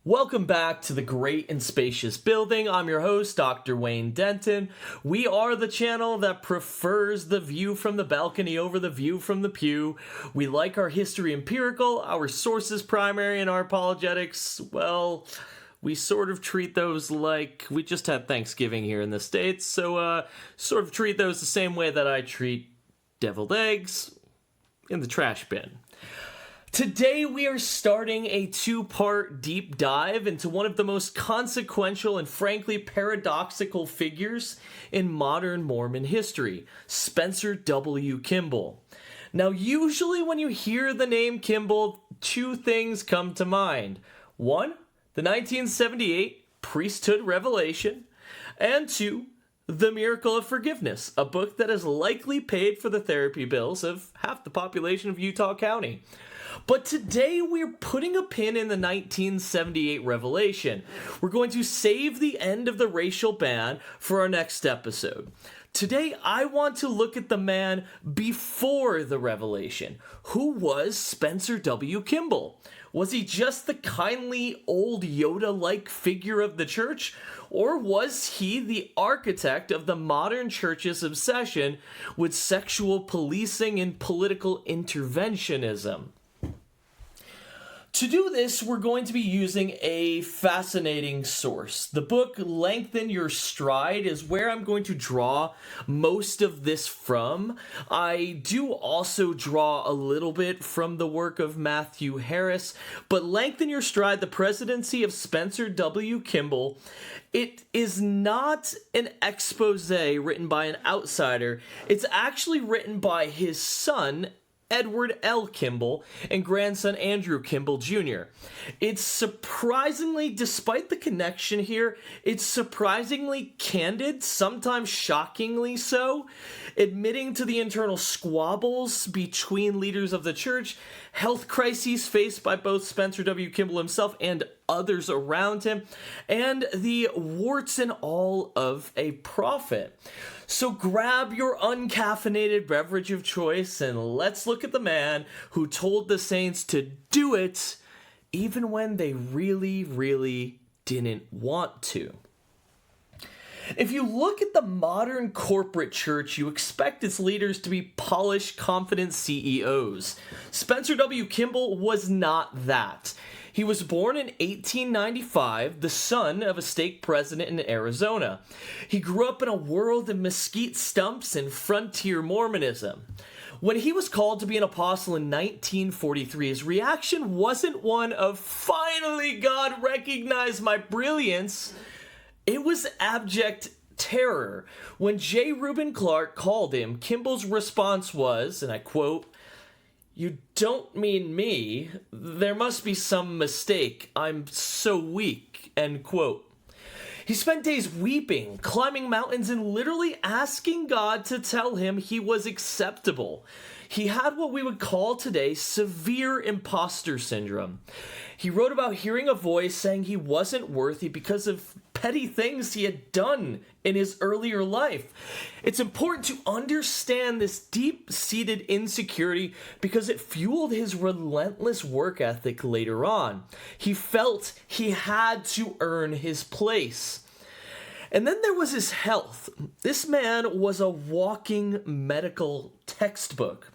Welcome back to the Great and Spacious Building. I'm your host, Dr. Wayne Denton. We are the channel that prefers the view from the balcony over the view from the pew. We like our history empirical, our sources primary, and our apologetics, well, we sort of treat those like we just had Thanksgiving here in the States, so sort of treat those the same way that I treat deviled eggs in the trash bin. Today we are starting a two-part deep dive into one of the most consequential and frankly paradoxical figures in modern Mormon history, Spencer W. Kimball. Now, usually when you hear the name Kimball, two things come to mind. One, the 1978 priesthood revelation, and two, The Miracle of Forgiveness, a book that has likely paid for the therapy bills of half the population of Utah County. But today we're putting a pin in the 1978 revelation. We're going to save the end of the racial ban for our next episode. Today I want to look at the man before the revelation. Who was Spencer W. Kimball? Was he just the kindly old Yoda-like figure of the church? Or was he the architect of the modern church's obsession with sexual policing and political interventionism? To do this, we're going to be using a fascinating source. The book Lengthen Your Stride is where I'm going to draw most of this from. I do also draw a little bit from the work of Matthew Harris, but Lengthen Your Stride, the presidency of Spencer W. Kimball, it is not an expose written by an outsider. It's actually written by his son, Edward L. Kimball, and grandson Andrew Kimball Jr. It's surprisingly, despite the connection here, it's surprisingly candid, sometimes shockingly so, admitting to the internal squabbles between leaders of the church, health crises faced by both Spencer W. Kimball himself and others around him, and the warts and all of a prophet. So grab your uncaffeinated beverage of choice and let's look at the man who told the saints to do it even when they really, really didn't want to. If you look at the modern corporate church, you expect its leaders to be polished, confident CEOs. Spencer W. Kimball was not that. He was born in 1895, the son of a stake president in Arizona. He grew up in a world of mesquite stumps and frontier Mormonism. When he was called to be an apostle in 1943, his reaction wasn't one of, "Finally, God recognized my brilliance." It was abject terror. When J. Reuben Clark called him, Kimball's response was, and I quote, "You don't mean me. There must be some mistake. I'm so weak," end quote. He spent days weeping, climbing mountains, and literally asking God to tell him he was acceptable. He had what we would call today severe imposter syndrome. He wrote about hearing a voice saying he wasn't worthy because of petty things he had done in his earlier life. It's important to understand this deep-seated insecurity because it fueled his relentless work ethic later on. He felt he had to earn his place. And then there was his health. This man was a walking medical textbook.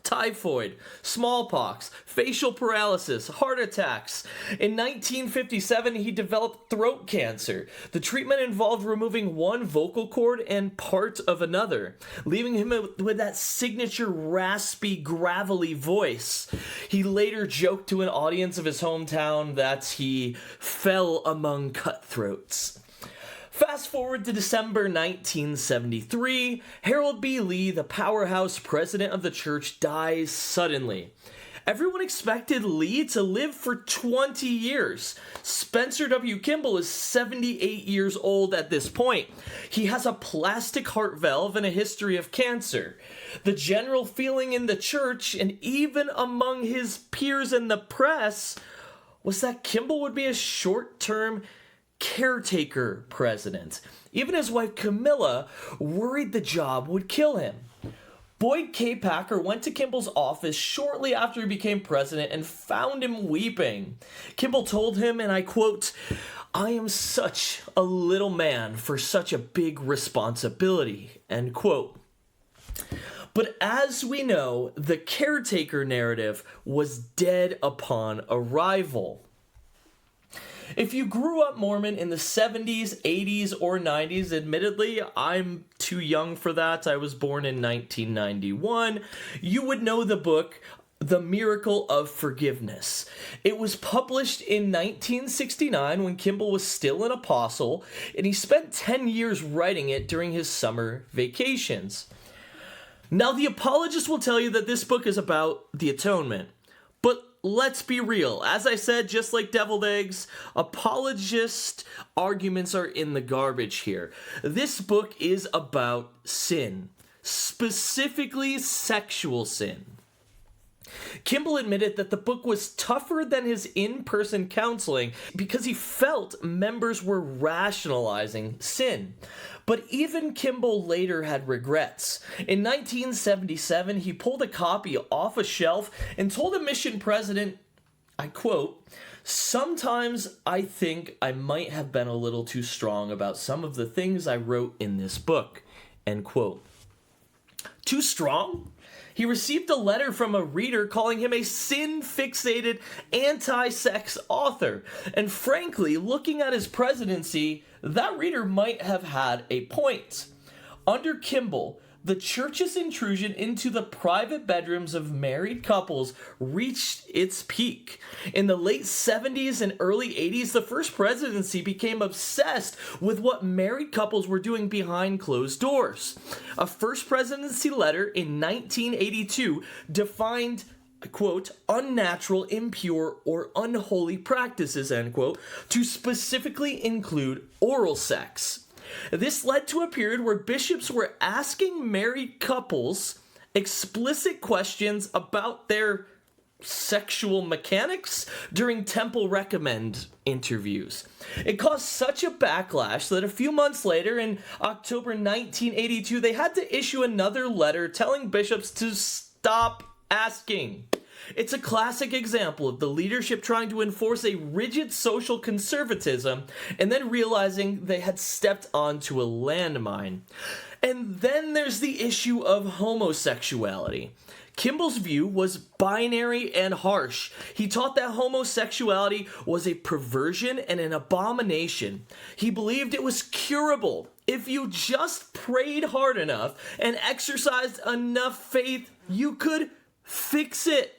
Typhoid, smallpox, facial paralysis, heart attacks. In 1957, he developed throat cancer. The treatment involved removing one vocal cord and part of another, leaving him with that signature raspy, gravelly voice. He later joked to an audience of his hometown that he fell among cutthroats. Fast forward to December 1973, Harold B. Lee, the powerhouse president of the church, dies suddenly. Everyone expected Lee to live for 20 years. Spencer W. Kimball is 78 years old at this point. He has a plastic heart valve and a history of cancer. The general feeling in the church, and even among his peers in the press, was that Kimball would be a short-term caretaker president. Even his wife Camilla worried the job would kill him. Boyd K. Packer went to Kimball's office shortly after he became president and found him weeping. Kimball told him, and I quote, "I am such a little man for such a big responsibility," end quote. But as we know, the caretaker narrative was dead upon arrival. If you grew up Mormon in the 70s, 80s, or 90s, admittedly, I'm too young for that. I was born in 1991. You would know the book, The Miracle of Forgiveness. It was published in 1969 when Kimball was still an apostle, and he spent 10 years writing it during his summer vacations. Now, the apologists will tell you that this book is about the atonement. But let's be real. As I said, just like deviled eggs, apologist arguments are in the garbage here. This book is about sin, specifically sexual sin. Kimball admitted that the book was tougher than his in-person counseling because he felt members were rationalizing sin. But even Kimball later had regrets. In 1977, he pulled a copy off a shelf and told a mission president, I quote, "Sometimes I think I might have been a little too strong about some of the things I wrote in this book," end quote. Too strong? He received a letter from a reader calling him a sin-fixated, anti-sex author. And frankly, looking at his presidency, that reader might have had a point. Under Kimball, the church's intrusion into the private bedrooms of married couples reached its peak. In the late 70s and early 80s, the first presidency became obsessed with what married couples were doing behind closed doors. A first presidency letter in 1982 defined, quote, "unnatural, impure, or unholy practices," end quote, to specifically include oral sex. This led to a period where bishops were asking married couples explicit questions about their sexual mechanics during temple recommend interviews. It caused such a backlash that a few months later, in October 1982, they had to issue another letter telling bishops to stop asking. It's a classic example of the leadership trying to enforce a rigid social conservatism and then realizing they had stepped onto a landmine. And then there's the issue of homosexuality. Kimball's view was binary and harsh. He taught that homosexuality was a perversion and an abomination. He believed it was curable. If you just prayed hard enough and exercised enough faith, you could fix it.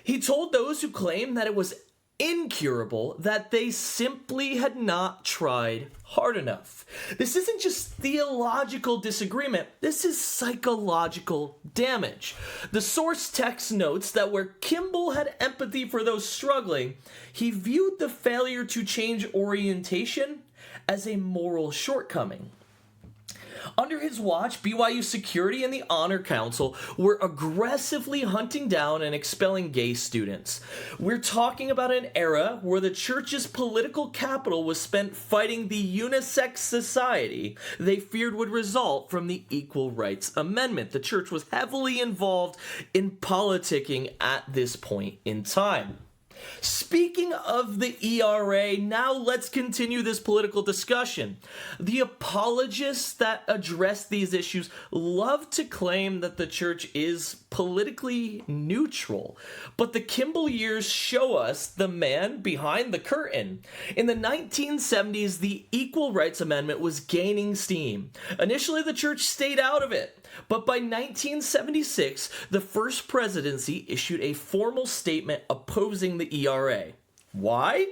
He told those who claimed that it was incurable that they simply had not tried hard enough. This isn't just theological disagreement, this is psychological damage. The source text notes that where Kimball had empathy for those struggling, he viewed the failure to change orientation as a moral shortcoming. Under his watch, BYU security and the Honor Council were aggressively hunting down and expelling gay students. We're talking about an era where the church's political capital was spent fighting the unisex society they feared would result from the Equal Rights Amendment. The church was heavily involved in politicking at this point in time. Speaking of the ERA, now let's continue this political discussion. The apologists that address these issues love to claim that the church is politically neutral, but the Kimball years show us the man behind the curtain. In the 1970s, the Equal Rights Amendment was gaining steam. Initially, the church stayed out of it. But by 1976, the first presidency issued a formal statement opposing the ERA. Why?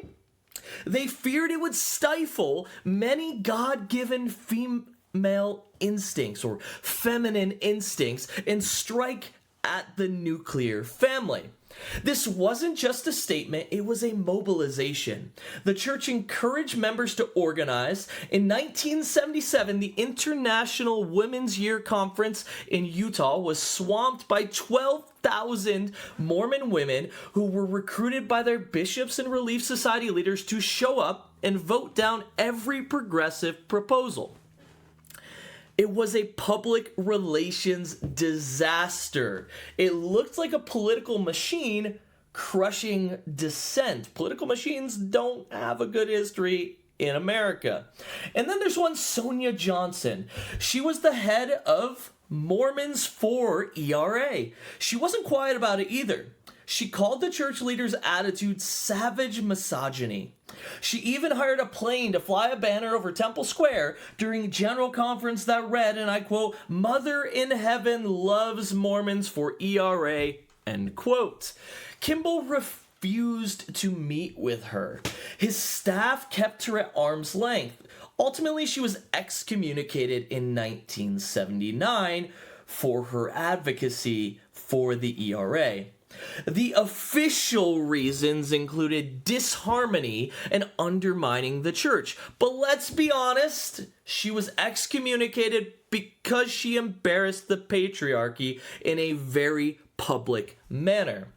They feared it would stifle many God-given female instincts or feminine instincts and strike at the nuclear family. This wasn't just a statement, it was a mobilization. The church encouraged members to organize. In 1977, the International Women's Year Conference in Utah was swamped by 12,000 Mormon women who were recruited by their bishops and Relief Society leaders to show up and vote down every progressive proposal. It was a public relations disaster. It looked like a political machine crushing dissent. Political machines don't have a good history in America. And then there's one Sonia Johnson. She was the head of Mormons for ERA. She wasn't quiet about it either. She called the church leaders' attitude savage misogyny. She even hired a plane to fly a banner over Temple Square during General Conference that read, and I quote, "Mother in Heaven loves Mormons for ERA," end quote. Kimball refused to meet with her. His staff kept her at arm's length. Ultimately, she was excommunicated in 1979 for her advocacy for the ERA. The official reasons included disharmony and undermining the church. But let's be honest, she was excommunicated because she embarrassed the patriarchy in a very public manner.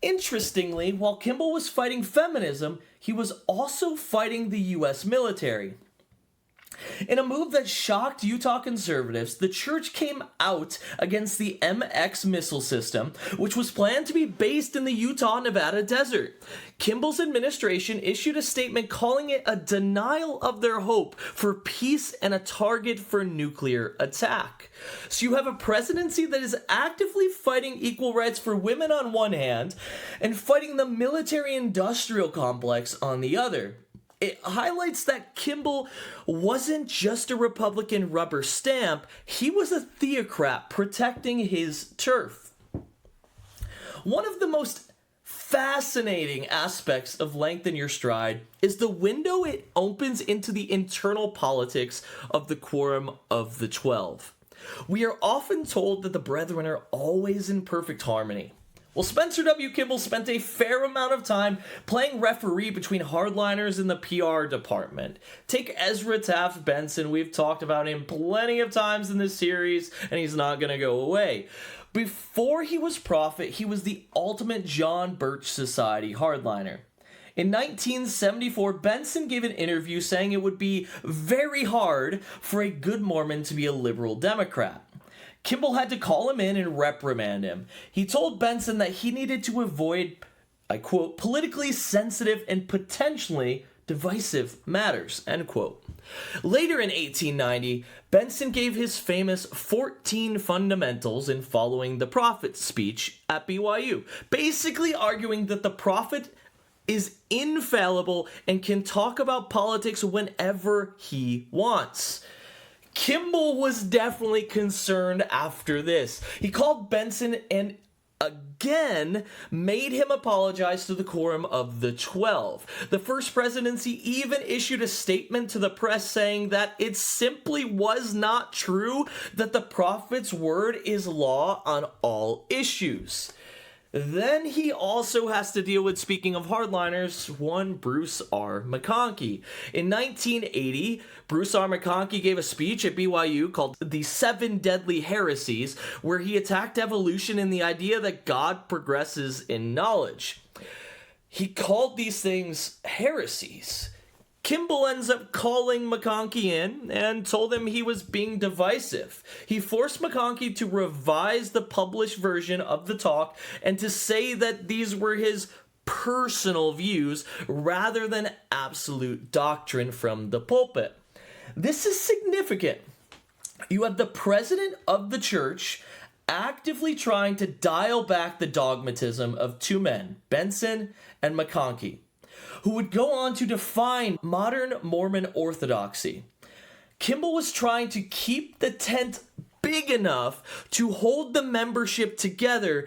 Interestingly, while Kimball was fighting feminism, he was also fighting the U.S. military. In a move that shocked Utah conservatives, the church came out against the MX missile system, which was planned to be based in the Utah-Nevada desert. Kimball's administration issued a statement calling it a denial of their hope for peace and a target for nuclear attack. So you have a presidency that is actively fighting equal rights for women on one hand and fighting the military-industrial complex on the other. It highlights that Kimball wasn't just a Republican rubber stamp, he was a theocrat protecting his turf. One of the most fascinating aspects of Lengthen Your Stride is the window it opens into the internal politics of the Quorum of the 12. We are often told that the brethren are always in perfect harmony. Well, Spencer W. Kimball spent a fair amount of time playing referee between hardliners in the PR department. Take Ezra Taft Benson, we've talked about him plenty of times in this series, and he's not going to go away. Before he was prophet, he was the ultimate John Birch Society hardliner. In 1974, Benson gave an interview saying it would be very hard for a good Mormon to be a liberal Democrat. Kimball had to call him in and reprimand him. He told Benson that he needed to avoid, I quote, politically sensitive and potentially divisive matters, end quote. Later in 1890, Benson gave his famous 14 fundamentals in following the prophet speech at BYU, basically arguing that the prophet is infallible and can talk about politics whenever he wants. Kimball was definitely concerned after this. He called Benson and again made him apologize to the Quorum of the 12. The First Presidency even issued a statement to the press saying that it simply was not true that the prophet's word is law on all issues. Then he also has to deal with, speaking of hardliners, one Bruce R. McConkie. In 1980, Bruce R. McConkie gave a speech at BYU called The Seven Deadly Heresies, where he attacked evolution and the idea that God progresses in knowledge. He called these things heresies. Kimball ends up calling McConkie in and told him he was being divisive. He forced McConkie to revise the published version of the talk and to say that these were his personal views rather than absolute doctrine from the pulpit. This is significant. You have the president of the church actively trying to dial back the dogmatism of two men, Benson and McConkie, who would go on to define modern Mormon orthodoxy. Kimball was trying to keep the tent big enough to hold the membership together,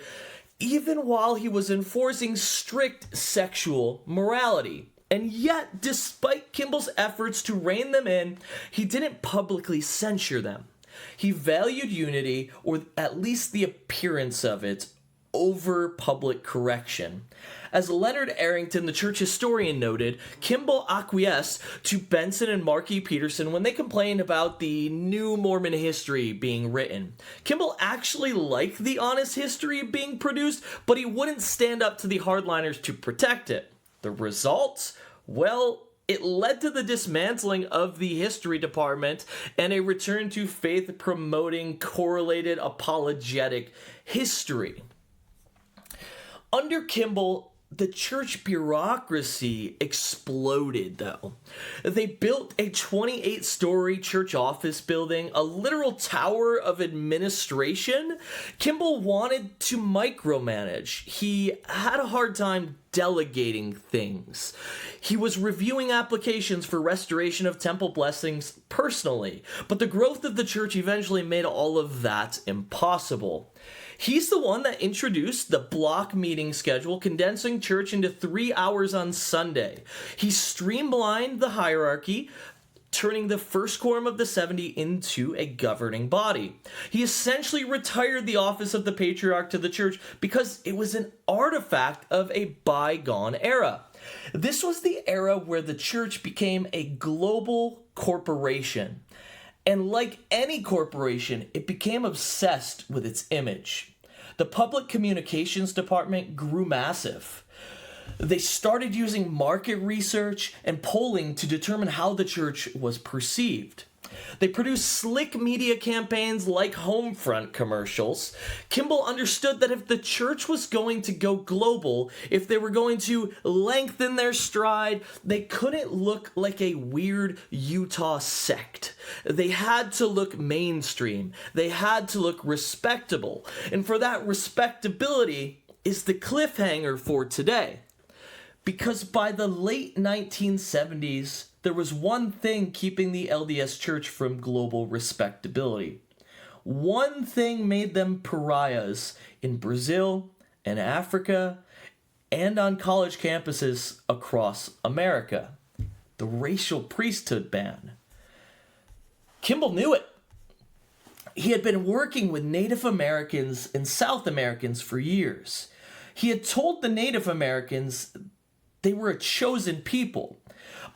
even while he was enforcing strict sexual morality. And yet, despite Kimball's efforts to rein them in, he didn't publicly censure them. He valued unity, or at least the appearance of it, over public correction. As Leonard Arrington, the church historian, noted, Kimball acquiesced to Benson and Mark E. Peterson when they complained about the new Mormon history being written. Kimball actually liked the honest history being produced, but he wouldn't stand up to the hardliners to protect it. The results? Well, it led to the dismantling of the history department and a return to faith-promoting, correlated, apologetic history. Under Kimball, the church bureaucracy exploded, though. They built a 28-story church office building, a literal tower of administration. Kimball wanted to micromanage. He had a hard time delegating things. He was reviewing applications for restoration of temple blessings personally, but the growth of the church eventually made all of that impossible. He's the one that introduced the block meeting schedule, condensing church into 3 hours on Sunday. He streamlined the hierarchy, turning the first quorum of the 70 into a governing body. He essentially retired the office of the patriarch to the church because it was an artifact of a bygone era. This was the era where the church became a global corporation. And like any corporation, it became obsessed with its image. The public communications department grew massive. They started using market research and polling to determine how the church was perceived. They produced slick media campaigns like Homefront commercials. Kimball understood that if the church was going to go global, if they were going to lengthen their stride, they couldn't look like a weird Utah sect. They had to look mainstream. They had to look respectable. And for that respectability is the cliffhanger for today. Because by the late 1970s, there was one thing keeping the LDS Church from global respectability. One thing made them pariahs in Brazil and Africa and on college campuses across America. The racial priesthood ban. Kimball knew it. He had been working with Native Americans and South Americans for years. He had told the Native Americans they were a chosen people,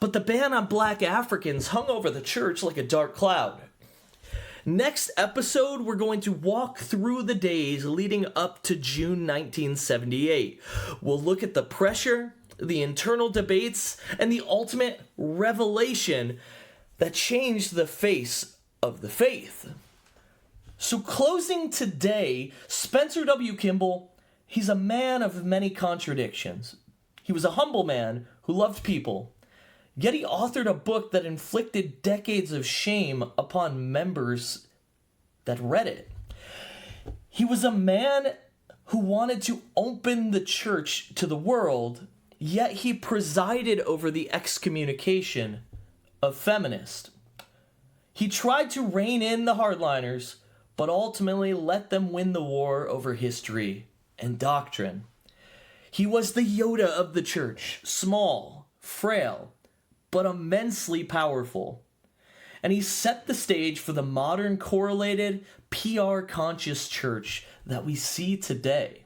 but the ban on black Africans hung over the church like a dark cloud. Next episode, we're going to walk through the days leading up to June 1978. We'll look at the pressure, the internal debates, and the ultimate revelation that changed the face of the faith. So closing today, Spencer W. Kimball, he's a man of many contradictions. He was a humble man who loved people, yet he authored a book that inflicted decades of shame upon members that read it. He was a man who wanted to open the church to the world, yet he presided over the excommunication of feminists. He tried to rein in the hardliners, but ultimately let them win the war over history and doctrine. He was the Yoda of the church, small, frail, but immensely powerful. And he set the stage for the modern correlated, PR-conscious church that we see today.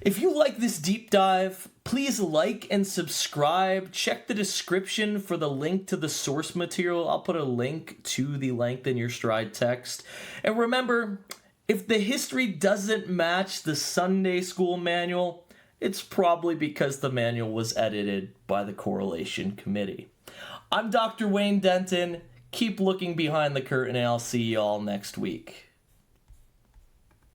If you like this deep dive, please like and subscribe. Check the description for the link to the source material. I'll put a link to the Lengthen Your Stride text. And remember, if the history doesn't match the Sunday school manual, it's probably because the manual was edited by the Correlation Committee. I'm Dr. Wayne Denton. Keep looking behind the curtain, and I'll see you all next week.